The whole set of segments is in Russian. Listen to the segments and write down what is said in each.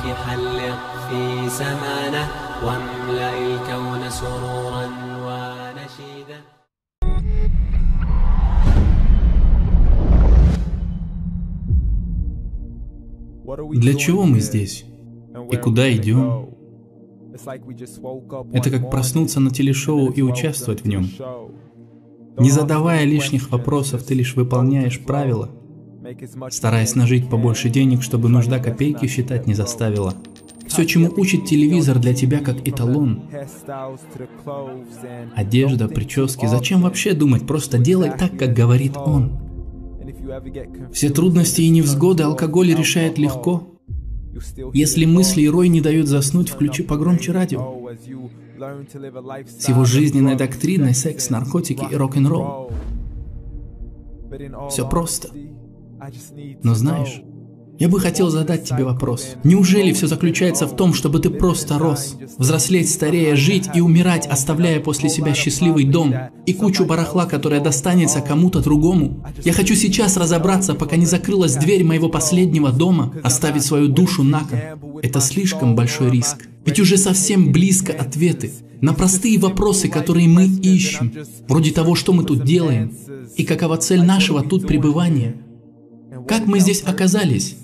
حلق في زمانه واملأ الكون سرورا ونشيدا. Для чего мы здесь? И куда идем? Это как проснуться на телешоу и участвовать в нем. Не задавая лишних вопросов, ты лишь выполняешь правила, стараясь нажить побольше денег, чтобы нужда копейки считать не заставила. Все, чему учит телевизор, для тебя как эталон. Одежда, прически. Зачем вообще думать? Просто делай так, как говорит он. Все трудности и невзгоды алкоголь решает легко. Если мысли и рой не дают заснуть, включи погромче радио. С его жизненной доктриной секс, наркотики и рок-н-ролл. Все просто. Но знаешь, я бы хотел задать тебе вопрос. Неужели все заключается в том, чтобы ты просто рос, взрослеть, старея, жить и умирать, оставляя после себя счастливый дом и кучу барахла, которая достанется кому-то другому? Я хочу сейчас разобраться, пока не закрылась дверь моего последнего дома, оставить свою душу на кон. Это слишком большой риск. Ведь уже совсем близко ответы на простые вопросы, которые мы ищем, вроде того, что мы тут делаем и какова цель нашего тут пребывания. Как мы здесь оказались?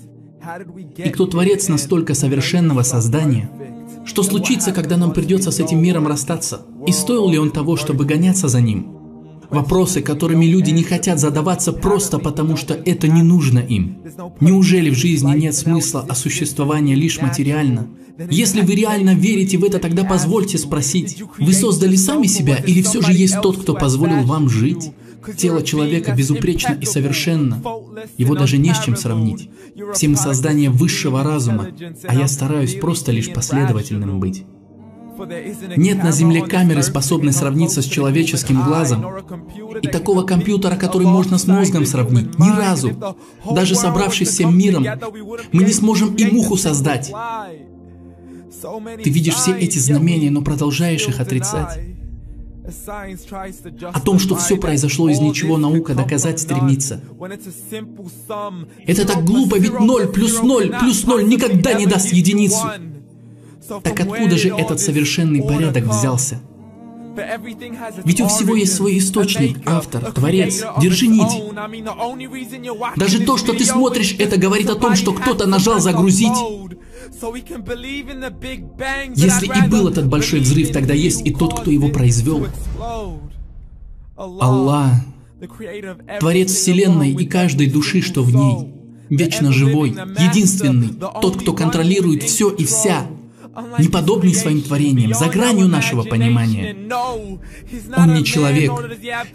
И кто творец настолько совершенного создания? Что случится, когда нам придется с этим миром расстаться? И стоил ли он того, чтобы гоняться за ним? Вопросы, которыми люди не хотят задаваться просто потому, что это не нужно им. Неужели в жизни нет смысла, а существование лишь материально? Если вы реально верите в это, тогда позвольте спросить, вы создали сами себя или все же есть тот, кто позволил вам жить? Тело человека безупречно и совершенно. Его даже не с чем сравнить. Все мы создания высшего разума, а я стараюсь просто лишь последовательным быть. Нет на Земле камеры, способной сравниться с человеческим глазом, и такого компьютера, который можно с мозгом сравнить. Ни разу. Даже собравшись всем миром, мы не сможем и муху создать. Ты видишь все эти знамения, но продолжаешь их отрицать. О том, что все произошло из ничего, наука доказать стремится. Это так глупо, ведь 0 плюс 0 плюс 0 никогда не даст единицу. Так откуда же этот совершенный порядок взялся? Ведь у всего есть свой источник, автор, творец. Держи нить. Даже то, что ты смотришь, это говорит о том, что кто-то нажал «загрузить». Если и был этот большой взрыв, тогда есть и тот, кто его произвел. Аллах, Творец Вселенной и каждой души, что в ней. Вечно живой, единственный, тот, кто контролирует все и вся. Неподобный своим творениям, за гранью нашего понимания. Он не человек,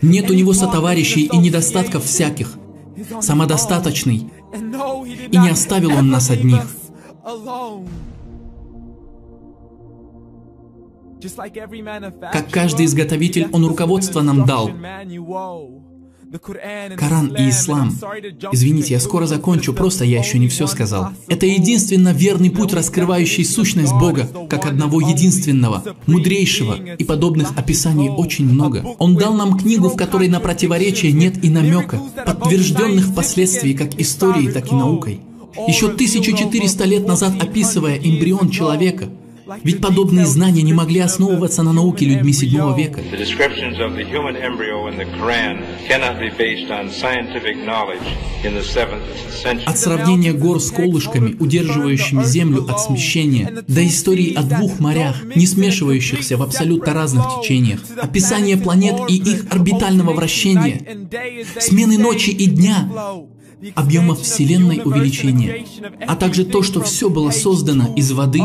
нет у него сотоварищей и недостатков всяких. Самодостаточный, и не оставил он нас одних. Как каждый изготовитель, он руководство нам дал. Коран и Ислам. Извините, я скоро закончу, просто я еще не все сказал. Это единственно верный путь, раскрывающий сущность Бога, как одного единственного, мудрейшего, и подобных описаний очень много. Он дал нам книгу, в которой на противоречие нет и намека, подтвержденных впоследствии как историей, так и наукой. Еще 1400 лет назад описывая эмбрион человека, ведь подобные знания не могли основываться на науке людьми 7 века. От сравнения гор с колышками, удерживающими Землю от смещения, до истории о 2 морях, не смешивающихся в абсолютно разных течениях, описание планет и их орбитального вращения, смены ночи и дня, объемов Вселенной увеличения, а также то, что все было создано из воды,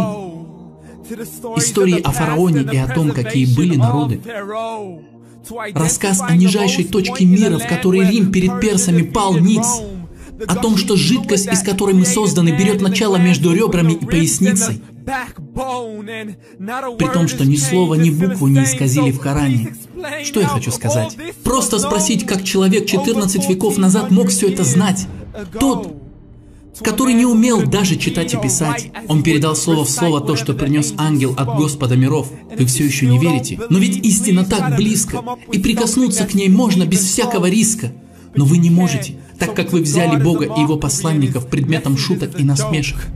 истории о фараоне и о том, какие были народы, рассказ о нижайшей точке мира, в которой Рим перед персами пал ниц, о том, что жидкость, из которой мы созданы, берет начало между ребрами и поясницей, при том, что ни слова, ни букву не исказили в Коране. Что я хочу сказать? Просто спросить, как человек 14 веков назад мог все это знать. Тот, который не умел даже читать и писать. Он передал слово в слово то, что принес ангел от Господа миров. Вы все еще не верите? Но ведь истина так близко, и прикоснуться к ней можно без всякого риска. Но вы не можете, так как вы взяли Бога и Его посланников предметом шуток и насмешек.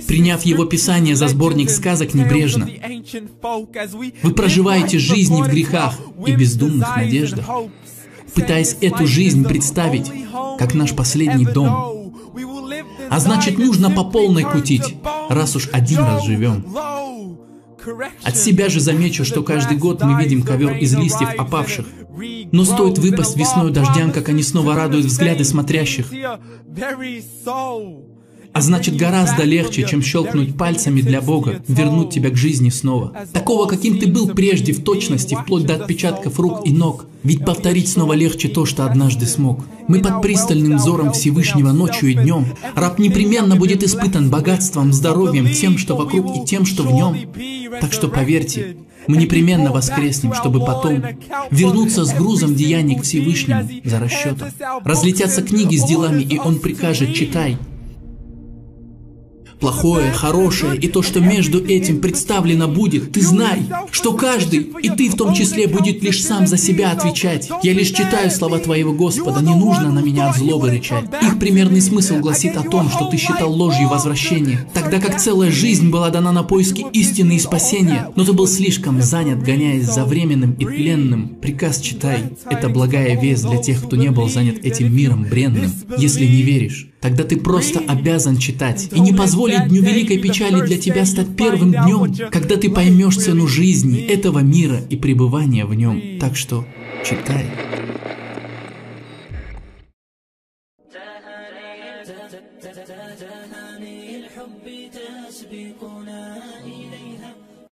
Приняв его писание за сборник сказок небрежно, вы проживаете жизни в грехах и бездумных надеждах, пытаясь эту жизнь представить как наш последний дом. А значит, нужно по полной кутить, раз уж один раз живем. От себя же замечу, что каждый год мы видим ковер из листьев опавших. Но стоит выпасть весной дождям, как они снова радуют взгляды смотрящих. А значит, гораздо легче, чем щелкнуть пальцами для Бога, вернуть тебя к жизни снова. Такого, каким ты был прежде, в точности, вплоть до отпечатков рук и ног. Ведь повторить снова легче то, что однажды смог. Мы под пристальным взором Всевышнего ночью и днем. Раб непременно будет испытан богатством, здоровьем, тем, что вокруг, и тем, что в нем. Так что поверьте, мы непременно воскреснем, чтобы потом вернуться с грузом деяний к Всевышнему за расчетом. Разлетятся книги с делами, и Он прикажет: читай. Плохое, хорошее и то, что между этим представлено будет, ты знай, что каждый, и ты в том числе, будет лишь сам за себя отвечать. Я лишь читаю слова твоего Господа, не нужно на меня от злобы рычать. Их примерный смысл гласит о том, что ты считал ложью возвращение, тогда как целая жизнь была дана на поиски истины и спасения, но ты был слишком занят, гоняясь за временным и тленным. Приказ читай. Это благая весть для тех, кто не был занят этим миром бренным. Если не веришь, тогда ты просто обязан читать и не позволить дню великой печали для тебя стать первым днем, когда ты поймешь цену жизни, этого мира и пребывания в нем. Так что читай.